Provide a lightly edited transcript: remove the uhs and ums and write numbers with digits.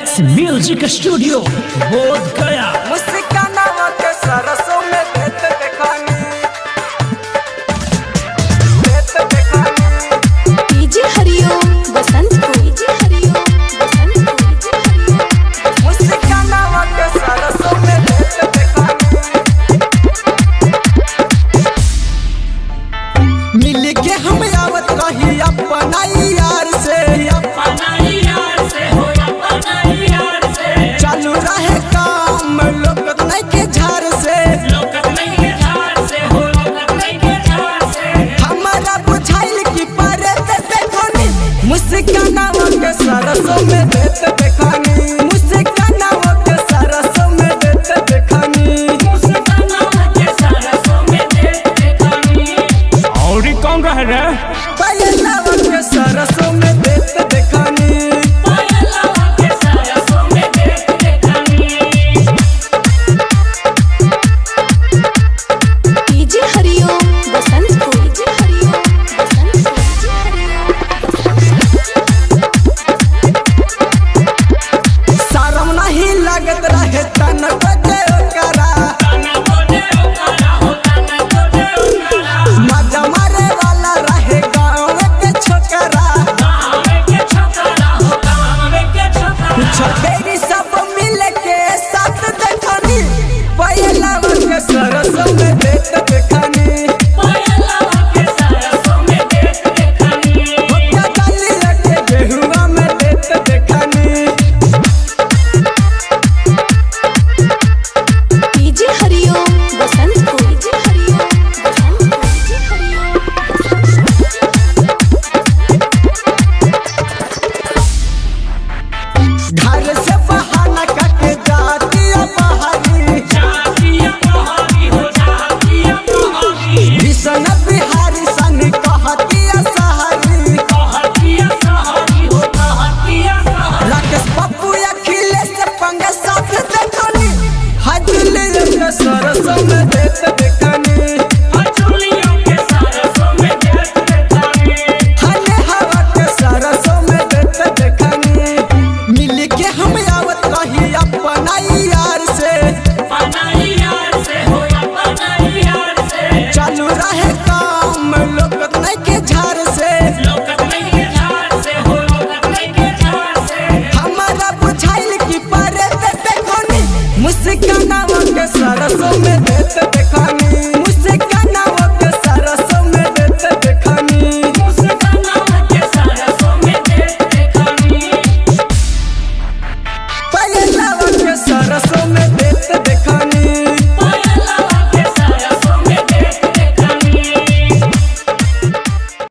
Flakes music studio बोध गया। मुस्कानावा के सरसों में देत देखानी डीजे हरिओम बसंत को डीजे हरिओम बसंत को डीजे हरिओम मुस्कानावा के सरसों में देत देखानी मिल के हम आवत रही अपना यार से चालू रहे काम लोकत नहीं के झार से हमारा बुझाइल की परे देखनी मुस्कानावा के सरसों में देत देखानी मुस्कानावा के सरसों में देत देखानी और कौन रह रहे पायलावा के सरसों में देत देखानी डीजे हरिओम बसंत को डीजे हरिओम बसंत को डीजे हरिओम शरम नहीं लागत रहे तन बजे ओकरा मजा मारे वाला रहे गाँव के छोकरा छोटेरी सब मिल के साथ देखनी पायलावा के सरसों में देत देखानी होता डाली के गेहुआ में देत देखानी डीजे हरिओम बसंत को डीजे हरिओम बसंत को डीजे हरिओम घर से